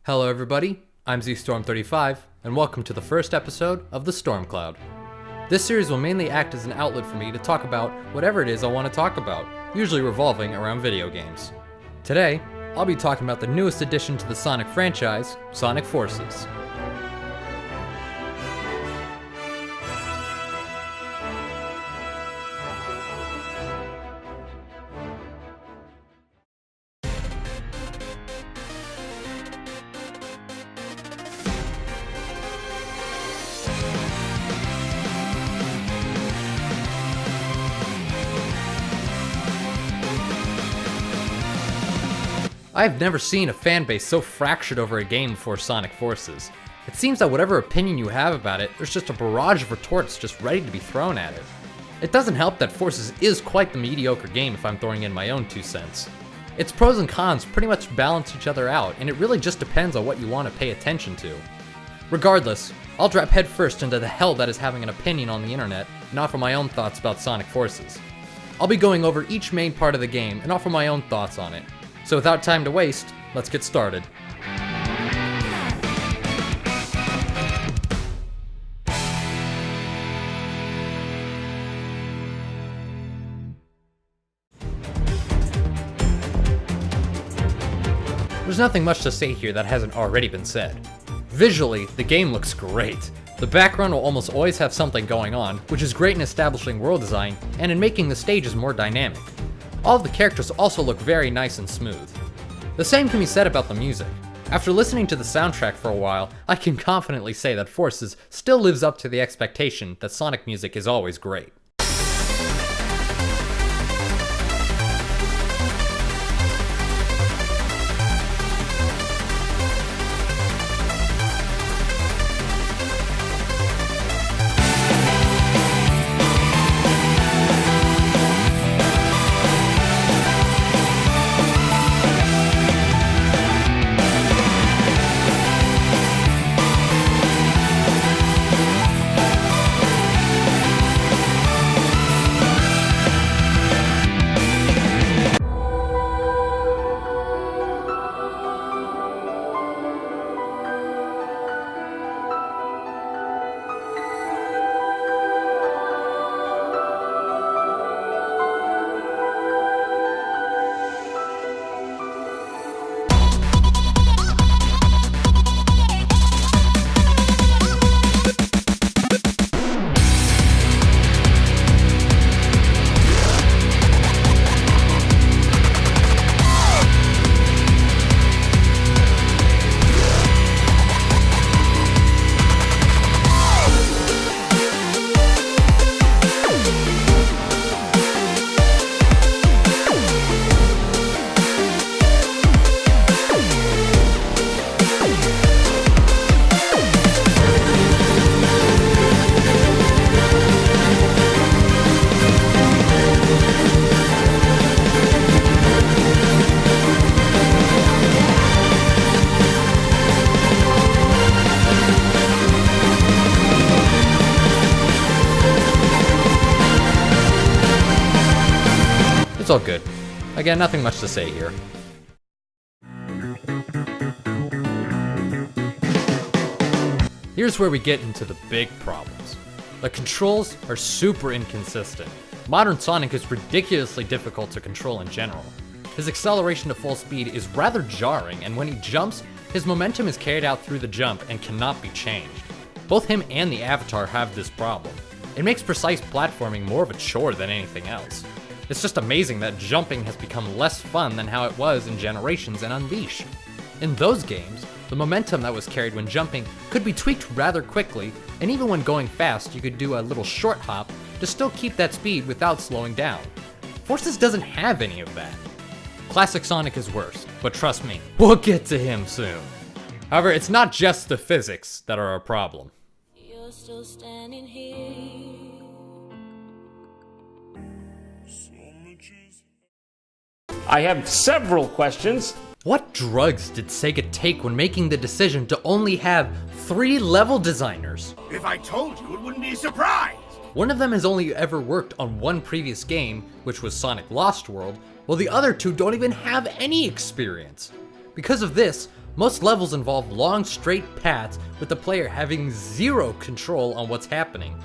Hello everybody, I'm ZStorm35, and welcome to the first episode of The Storm Cloud. This series will mainly act as an outlet for me to talk about whatever it is I want to talk about, usually revolving around video games. Today, I'll be talking about the newest addition to the Sonic franchise, Sonic Forces. I've never seen a fanbase so fractured over a game before Sonic Forces. It seems that whatever opinion you have about it, there's just a barrage of retorts just ready to be thrown at it. It doesn't help that Forces is quite the mediocre game if I'm throwing in my own 2 cents. Its pros and cons pretty much balance each other out, and it really just depends on what you want to pay attention to. Regardless, I'll drop headfirst into the hell that is having an opinion on the internet and offer my own thoughts about Sonic Forces. I'll be going over each main part of the game and offer my own thoughts on it. So without time to waste, let's get started. There's nothing much to say here that hasn't already been said. Visually, the game looks great. The background will almost always have something going on, which is great in establishing world design and in making the stages more dynamic. All of the characters also look very nice and smooth. The same can be said about the music. After listening to the soundtrack for a while, I can confidently say that Forces still lives up to the expectation that Sonic music is always great. It's all good. Again, nothing much to say here. Here's where we get into the big problems. The controls are super inconsistent. Modern Sonic is ridiculously difficult to control in general. His acceleration to full speed is rather jarring, and when he jumps, his momentum is carried out through the jump and cannot be changed. Both him and the Avatar have this problem. It makes precise platforming more of a chore than anything else. It's just amazing that jumping has become less fun than how it was in Generations and Unleash. In those games, the momentum that was carried when jumping could be tweaked rather quickly, and even when going fast, you could do a little short hop to still keep that speed without slowing down. Forces doesn't have any of that. Classic Sonic is worse, but trust me, we'll get to him soon. However, it's not just the physics that are a problem. You're still standing here. I have several questions. What drugs did Sega take when making the decision to only have 3 level designers? If I told you, it wouldn't be a surprise! One of them has only ever worked on one previous game, which was Sonic Lost World, while the other 2 don't even have any experience. Because of this, Most levels involve long straight paths with the player having zero control on what's happening.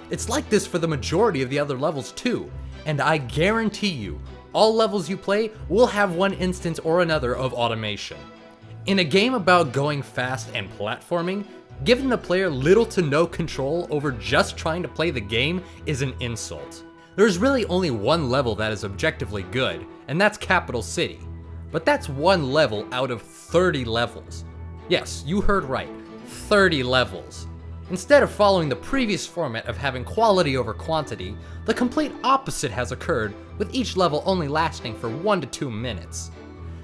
It's like this for the majority of the other levels too, and I guarantee you, all levels you play will have one instance or another of automation. In a game about going fast and platforming, giving the player little to no control over just trying to play the game is an insult. There's really only one level that is objectively good, and that's Capital City. But that's one level out of 30 levels. Yes, you heard right, 30 levels. Instead of following the previous format of having quality over quantity, the complete opposite has occurred, with each level only lasting for 1 to 2 minutes.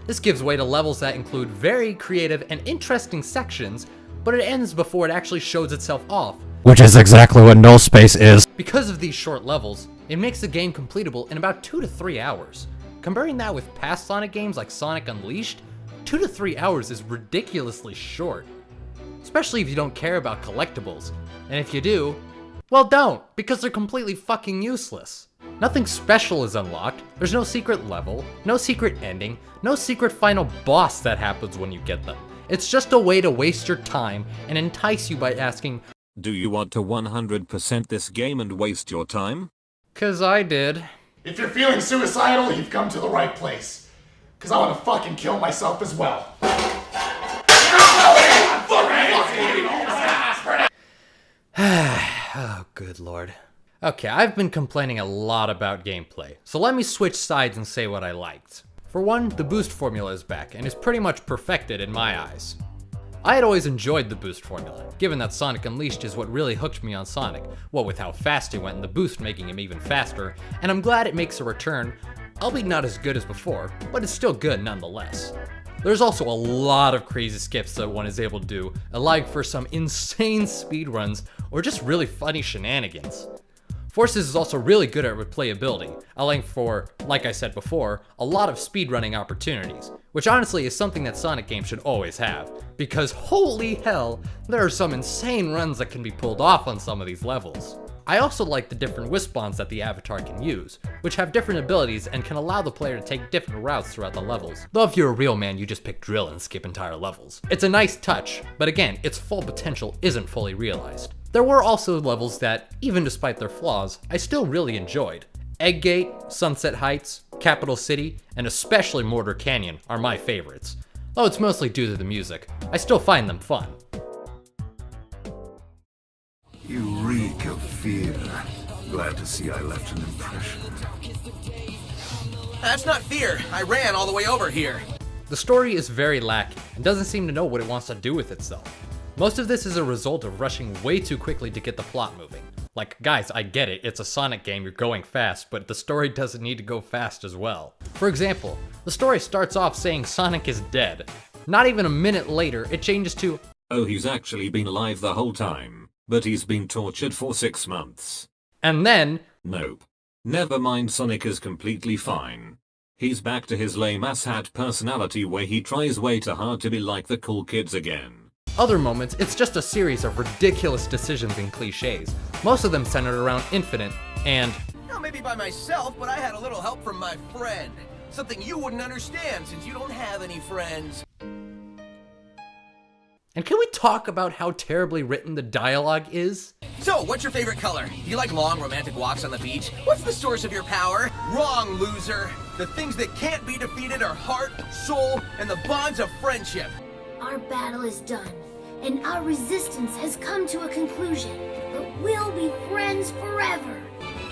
This gives way to levels that include very creative and interesting sections, but it ends before it actually shows itself off. Which is exactly what null space is. Because of these short levels, it makes the game completable in about 2 to 3 hours. Comparing that with past Sonic games like Sonic Unleashed, 2 to 3 hours is ridiculously short. Especially if you don't care about collectibles. And if you do, well don't, because they're completely fucking useless. Nothing special is unlocked, there's no secret level, no secret ending, no secret final boss that happens when you get them. It's just a way to waste your time and entice you by asking, do you want to 100% this game and waste your time? 'Cause I did. If you're feeling suicidal, you've come to the right place. Cause I wanna fucking kill myself as well. Oh, good lord. Okay, I've been complaining a lot about gameplay, so let me switch sides and say what I liked. For one, the boost formula is back and is pretty much perfected in my eyes. I had always enjoyed the boost formula, given that Sonic Unleashed is what really hooked me on Sonic, what with how fast he went and the boost making him even faster, and I'm glad it makes a return, albeit not as good as before, but it's still good nonetheless. There's also a lot of crazy skips that one is able to do, allowing for some insane speedruns or just really funny shenanigans. Forces is also really good at replayability, allowing for, like I said before, a lot of speedrunning opportunities, which honestly is something that Sonic games should always have, because holy hell, there are some insane runs that can be pulled off on some of these levels. I also like the different Wispons that the avatar can use, which have different abilities and can allow the player to take different routes throughout the levels. Though if you're a real man, you just pick drill and skip entire levels. It's a nice touch, but again, its full potential isn't fully realized. There were also levels that, even despite their flaws, I still really enjoyed. Egggate, Sunset Heights, Capital City, and especially Mortar Canyon are my favorites. Though it's mostly due to the music, I still find them fun. You reek of fear. Glad to see I left an impression. That's not fear. I ran all the way over here. The story is very lacking and doesn't seem to know what it wants to do with itself. Most of this is a result of rushing way too quickly to get the plot moving. Like, guys, I get it, it's a Sonic game, you're going fast, but the story doesn't need to go fast as well. For example, the story starts off saying Sonic is dead. Not even a minute later, it changes to, oh, he's actually been alive the whole time, but he's been tortured for 6 months. and then, Nope. Never mind, Sonic is completely fine. He's back to his lame ass hat personality where he tries way too hard to be like the cool kids again. other moments, it's just a series of ridiculous decisions and cliches, most of them centered around Infinite, and Well, maybe by myself, but I had a little help from my friend. Something you wouldn't understand since you don't have any friends. and can we talk about how terribly written the dialogue is? So, what's your favorite color? Do you like long romantic walks on the beach? What's the source of your power? Wrong, loser. The things that can't be defeated are heart, soul, and the bonds of friendship. Our battle is done, and our resistance has come to a conclusion. But we'll be friends forever.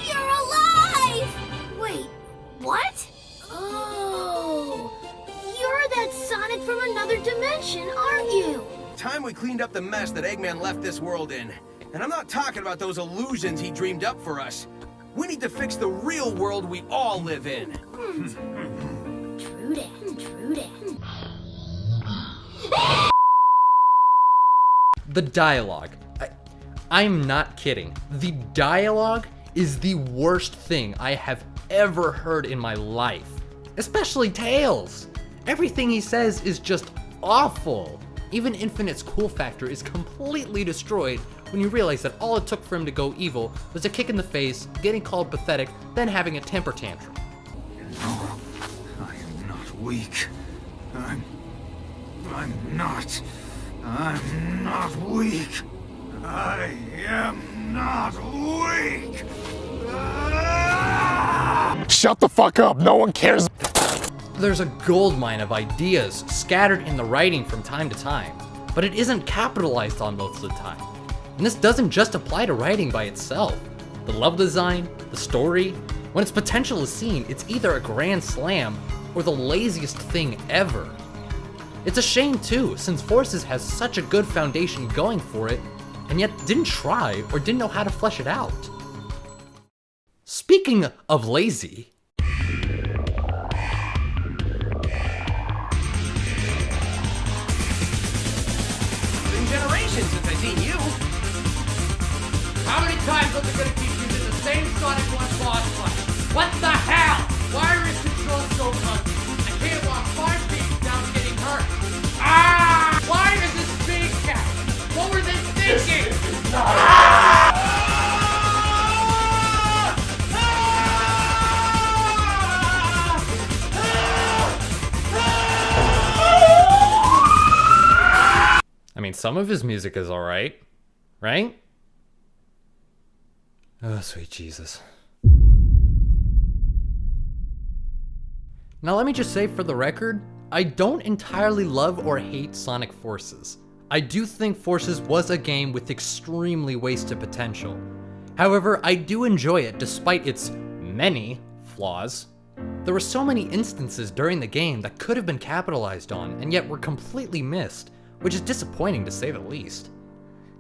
You're alive! Wait, what? Oh, you're that Sonic from another dimension, aren't you? Time we cleaned up the mess that Eggman left this world in. And I'm not talking about those illusions he dreamed up for us. We need to fix the real world we all live in. True that, true that. The dialogue. I'm not kidding. The dialogue is the worst thing I have ever heard in my life. Especially Tails. Everything he says is just awful. Even Infinite's cool factor is completely destroyed when you realize that all it took for him to go evil was a kick in the face, getting called pathetic, then having a temper tantrum. No, I am not weak. I'm I'm not weak. I am not weak. Shut the fuck up, no one cares. There's a goldmine of ideas scattered in the writing from time to time, but it isn't capitalized on most of the time. And this doesn't just apply to writing by itself. The level design, the story, when its potential is seen, it's either a grand slam or the laziest thing ever. It's a shame too, since Forces has such a good foundation going for it, and yet didn't try or didn't know how to flesh it out. Speaking of lazy, Generations since I've seen you. How many times was it gonna keep using the same Sonic 1 boss fight? What the hell? Why are his controls so clunky? I can't walk 5 feet without getting hurt. Ah! Why is this big cat? What were they thinking? I mean, some of his music is alright, right? Oh, sweet Jesus. Now let me just say for the record, I don't entirely love or hate Sonic Forces. I do think Forces was a game with extremely wasted potential. However, I do enjoy it despite its many flaws. There were so many instances during the game that could have been capitalized on and yet were completely missed, which is disappointing to say the least.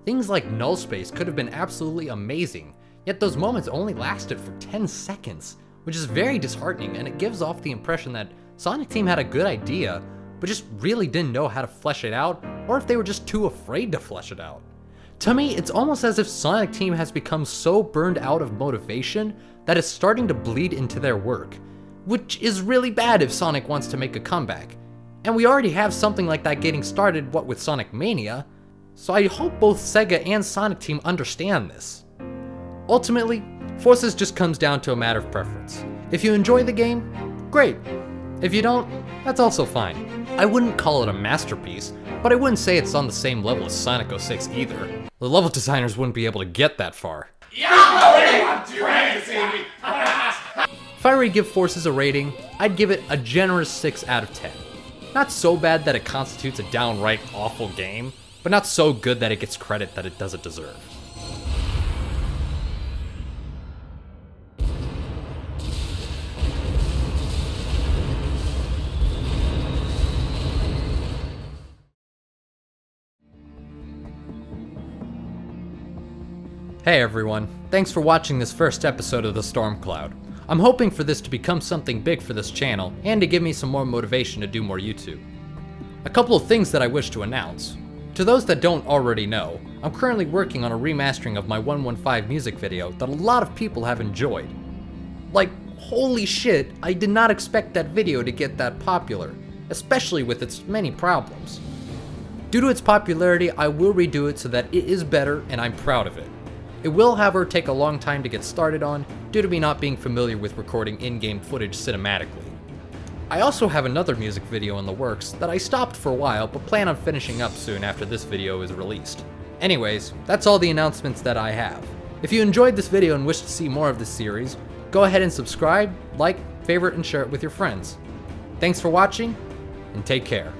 Things like null space could have been absolutely amazing, yet those moments only lasted for 10 seconds, which is very disheartening, and it gives off the impression that Sonic Team had a good idea, but just really didn't know how to flesh it out, or if they were just too afraid to flesh it out. To me, it's almost as if Sonic Team has become so burned out of motivation that it's starting to bleed into their work, which is really bad if Sonic wants to make a comeback. And we already have something like that getting started, what with Sonic Mania, so I hope both Sega and Sonic Team understand this. Ultimately, Forces just comes down to a matter of preference. If you enjoy the game, great. If you don't, that's also fine. I wouldn't call it a masterpiece, but I wouldn't say it's on the same level as Sonic 06 either. The level designers wouldn't be able to get that far. If I were to give Forces a rating, I'd give it a generous 6 out of 10. Not so bad that it constitutes a downright awful game, but not so good that it gets credit that it doesn't deserve. Hey everyone, thanks for watching this first episode of The Storm Cloud. I'm hoping for this to become something big for this channel, and to give me some more motivation to do more YouTube. A couple of things that I wish to announce. To those that don't already know, I'm currently working on a remastering of my 115 music video that a lot of people have enjoyed. Like, holy shit, I did not expect that video to get that popular, especially with its many problems. Due to its popularity, I will redo it so that it is better, and I'm proud of it. It will, however, take a long time to get started on, due to me not being familiar with recording in-game footage cinematically. I also have another music video in the works that I stopped for a while, but plan on finishing up soon after this video is released. Anyways, that's all the announcements that I have. If you enjoyed this video and wish to see more of this series, go ahead and subscribe, like, favorite, and share it with your friends. Thanks for watching, and take care.